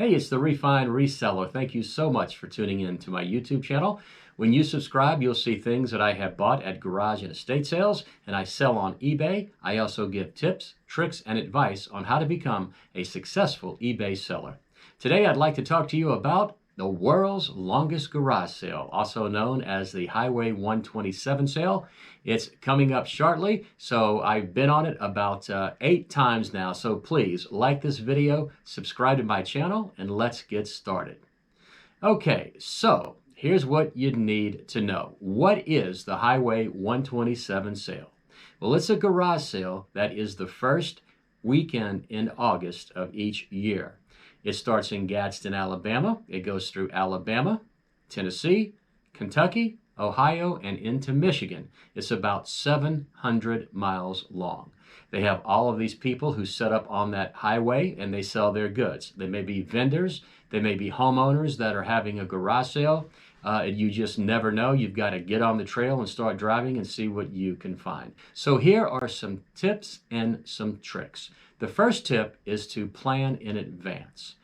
Hey, it's the Refined Reseller. Thank you so much for tuning in to my YouTube channel. When you subscribe, you'll see things that I have bought at garage and estate sales, and I sell on eBay. I also give tips, tricks, and advice on how to become a successful eBay seller. Today, I'd like to talk to you about the world's longest garage sale, also known as the Highway 127 sale. It's coming up shortly, so I've been on it about 8 times now. So please like this video, subscribe to my channel, and let's get started. Okay, so here's what you need to know. What is the Highway 127 sale? Well, it's a garage sale that is the first weekend in August of each year. It starts in Gadsden, Alabama. It goes through Alabama, Tennessee, Kentucky, Ohio, and into Michigan. It's about 700 miles long. They have all of these people who set up on that highway and they sell their goods. They may be vendors, they may be homeowners that are having a garage sale. You just never know. You've got to get on the trail and start driving and see what you can find. So here are some tips and some tricks. The first tip is to plan in advance.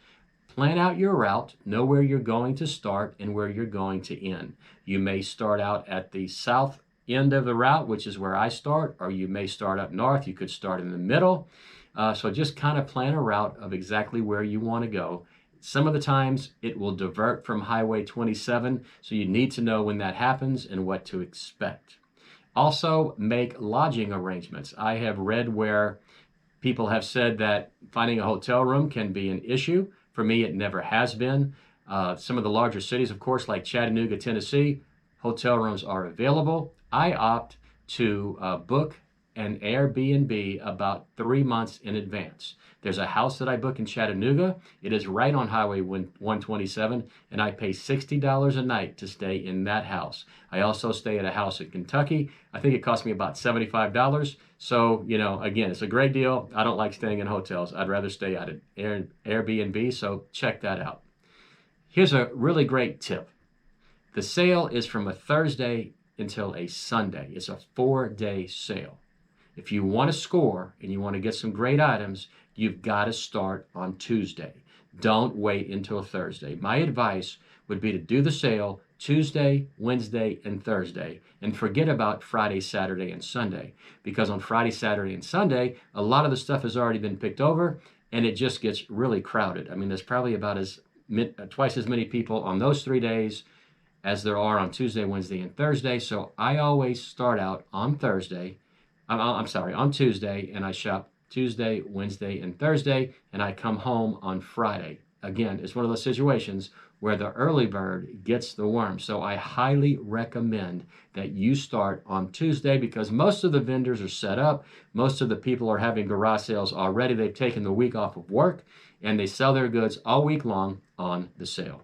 Plan out your route, know where you're going to start and where you're going to end. You may start out at the south end of the route, which is where I start, or you may start up north. You could start in the middle. So just kind of plan a route of exactly where you want to go. Some of the times it will divert from Highway 27, so you need to know when that happens and what to expect. Also, make lodging arrangements. I have read where people have said that finding a hotel room can be an issue. For me, it never has been. Some of the larger cities, of course, like Chattanooga, Tennessee, hotel rooms are available. I opt to book an Airbnb about 3 months in advance. There's a house that I book in Chattanooga. It is right on Highway 127, and I pay $60 a night to stay in that house. I also stay at a house in Kentucky. I think it cost me about $75. So, again, it's a great deal. I don't like staying in hotels. I'd rather stay at an Airbnb, so check that out. Here's a really great tip. The sale is from a Thursday until a Sunday. It's a 4-day sale. If you want to score and you want to get some great items, you've got to start on Tuesday. Don't wait until Thursday. My advice would be to do the sale Tuesday, Wednesday, and Thursday, and forget about Friday, Saturday, and Sunday. Because on Friday, Saturday, and Sunday, a lot of the stuff has already been picked over, and it just gets really crowded. I mean, there's probably about twice as many people on those 3 days as there are on Tuesday, Wednesday, and Thursday. So I always start out on on Tuesday, and I shop Tuesday, Wednesday, and Thursday, and I come home on Friday. Again, it's one of those situations where the early bird gets the worm. So I highly recommend that you start on Tuesday because most of the vendors are set up. Most of the people are having garage sales already. They've taken the week off of work, and they sell their goods all week long on the sale.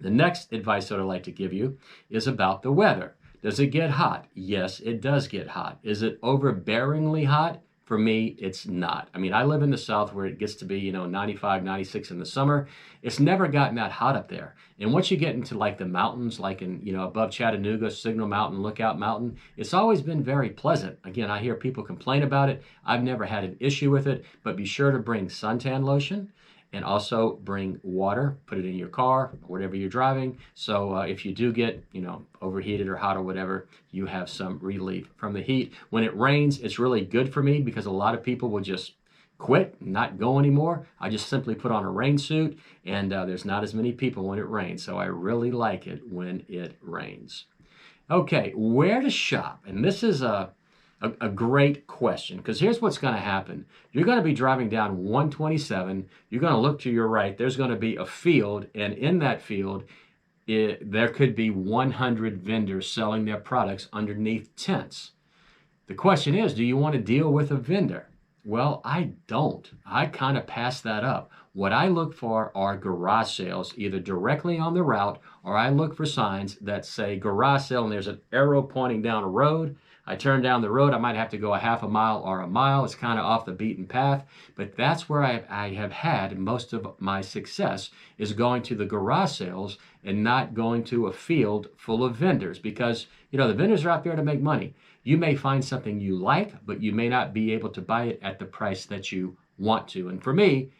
The next advice that I'd like to give you is about the weather. Does it get hot? Yes, it does get hot. Is it overbearingly hot? For me, it's not. I mean, I live in the South where it gets to be, 95, 96 in the summer. It's never gotten that hot up there. And once you get into like the mountains, like in, above Chattanooga, Signal Mountain, Lookout Mountain, it's always been very pleasant. Again, I hear people complain about it. I've never had an issue with it, but be sure to bring suntan lotion. And also bring water, put it in your car, whatever you're driving. So if you do get, overheated or hot or whatever, you have some relief from the heat. When it rains, it's really good for me because a lot of people will just quit, not go anymore. I just simply put on a rain suit and there's not as many people when it rains. So I really like it when it rains. Okay, where to shop? And this is a great question because here's what's going to happen. You're going to be driving down 127. You're going to look to your right. There's going to be a field, and in that field, there could be 100 vendors selling their products underneath tents. The question is, do you want to deal with a vendor? Well, I don't. I kind of pass that up. What I look for are garage sales, either directly on the route, or I look for signs that say garage sale, and there's an arrow pointing down a road. I turn down the road, I might have to go a half a mile or a mile. It's kind of off the beaten path, but that's where I have had most of my success is going to the garage sales and not going to a field full of vendors because, the vendors are out there to make money. You may find something you like, but you may not be able to buy it at the price that you want to. And for me,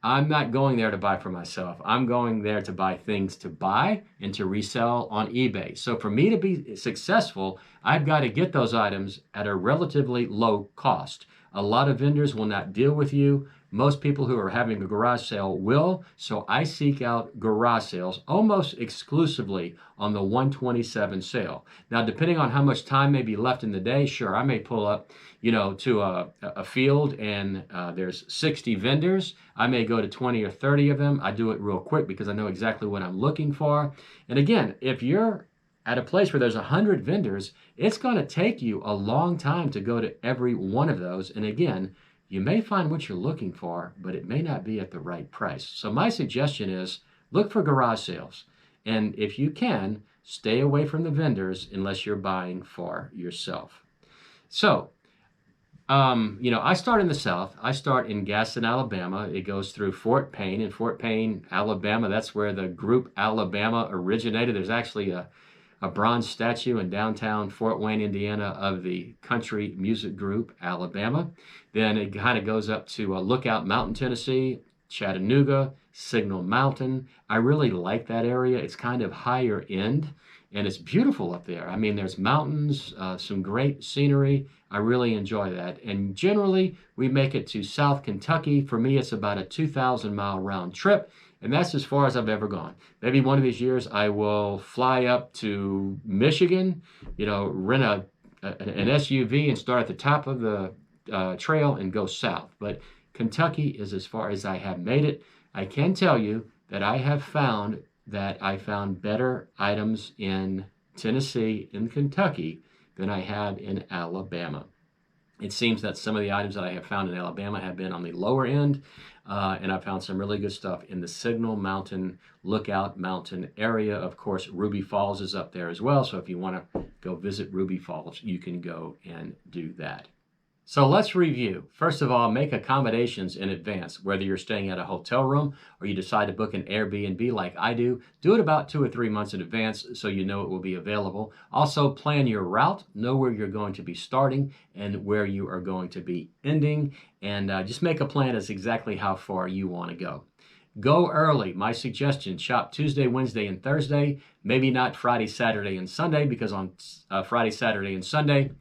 I'm not going there to buy for myself. I'm going there to buy things to buy and to resell on eBay. So for me to be successful, I've got to get those items at a relatively low cost. A lot of vendors will not deal with you. Most people who are having a garage sale will. So I seek out garage sales almost exclusively on the 127 sale. Now, depending on how much time may be left in the day, sure, I may pull up, to a field and there's 60 vendors. I may go to 20 or 30 of them. I do it real quick because I know exactly what I'm looking for. And again, if you're at a place where there's 100 vendors, it's going to take you a long time to go to every one of those. And again, you may find what you're looking for, but it may not be at the right price. So my suggestion is look for garage sales. And if you can, stay away from the vendors unless you're buying for yourself. So, I start in the South. I start in Gaston, Alabama. It goes through Fort Payne. In Fort Payne, Alabama, that's where the group Alabama originated. There's actually a bronze statue in downtown Fort Wayne, Indiana, of the country music group Alabama. Then it kind of goes up to Lookout Mountain, Tennessee, Chattanooga, Signal Mountain. I really like that area. It's kind of higher end, and it's beautiful up there. I mean, there's mountains, some great scenery. I really enjoy that. And generally, we make it to South Kentucky. For me, it's about a 2,000-mile round trip. And that's as far as I've ever gone. Maybe one of these years I will fly up to Michigan, rent an SUV and start at the top of the trail and go south. But Kentucky is as far as I have made it. I can tell you that I found better items in Tennessee and Kentucky than I have in Alabama. It seems that some of the items that I have found in Alabama have been on the lower end, and I found some really good stuff in the Signal Mountain, Lookout Mountain area. Of course, Ruby Falls is up there as well, so if you want to go visit Ruby Falls, you can go and do that. So let's review. First of all, make accommodations in advance. Whether you're staying at a hotel room or you decide to book an Airbnb like I do it about 2 or 3 months in advance so you know it will be available. Also, plan your route, know where you're going to be starting and where you are going to be ending, and just make a plan as exactly how far you want to go. Go early. My suggestion, shop Tuesday, Wednesday, and Thursday. Maybe not Friday, Saturday, and Sunday, because on Friday, Saturday, and Sunday,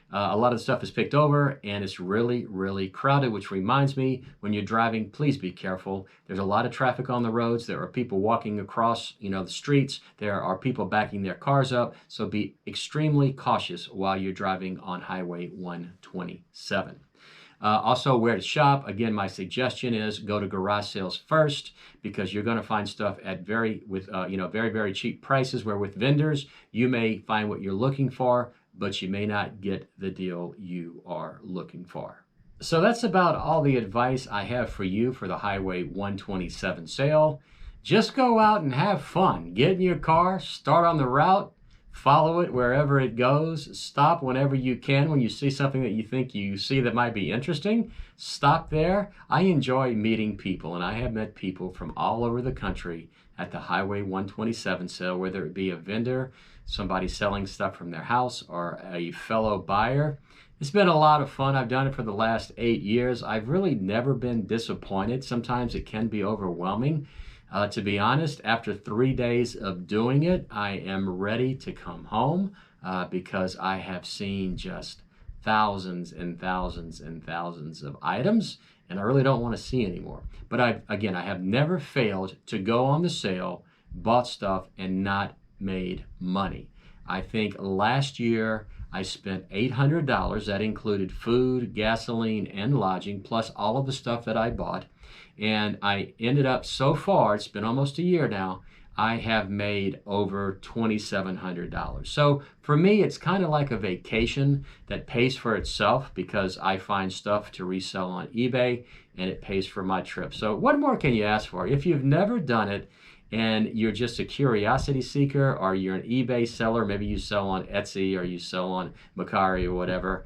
a lot of the stuff is picked over and it's really, really crowded, which reminds me, when you're driving, please be careful. There's a lot of traffic on the roads. There are people walking across, the streets. There are people backing their cars up. So be extremely cautious while you're driving on Highway 127. Also, where to shop. Again, my suggestion is go to garage sales first, because you're going to find stuff at very, very cheap prices, where with vendors, you may find what you're looking for, but you may not get the deal you are looking for. So that's about all the advice I have for you for the Highway 127 sale. Just go out and have fun. Get in your car, start on the route, follow it wherever it goes, stop whenever you can when you see something that you think you see that might be interesting. Stop there. I enjoy meeting people, and I have met people from all over the country at the Highway 127 sale, whether it be a vendor, somebody selling stuff from their house, or a fellow buyer. It's been a lot of fun. I've done it for the last 8 years. I've really never been disappointed. Sometimes it can be overwhelming. To be honest, after 3 days of doing it, I am ready to come home because I have seen just thousands and thousands and thousands of items, and I really don't want to see anymore. But I have never failed to go on the sale, bought stuff, and not made money. I think last year I spent $800. That included food, gasoline, and lodging, plus all of the stuff that I bought. And I ended up, so far, it's been almost a year now, I have made over $2,700. So for me, it's kind of like a vacation that pays for itself, because I find stuff to resell on eBay and it pays for my trip. So what more can you ask for? If you've never done it and you're just a curiosity seeker, or you're an eBay seller, maybe you sell on Etsy or you sell on Mercari or whatever,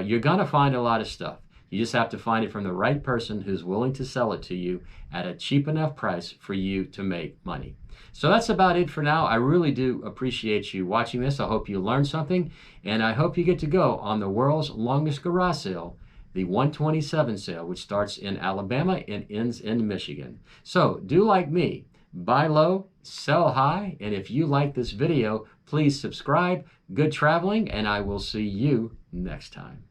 you're going to find a lot of stuff. You just have to find it from the right person who's willing to sell it to you at a cheap enough price for you to make money. So that's about it for now. I really do appreciate you watching this. I hope you learned something, and I hope you get to go on the world's longest garage sale the 127 sale, which starts in Alabama and ends in Michigan. So do like me, buy low, sell high, and if you like this video, please subscribe. Good traveling, and I will see you next time.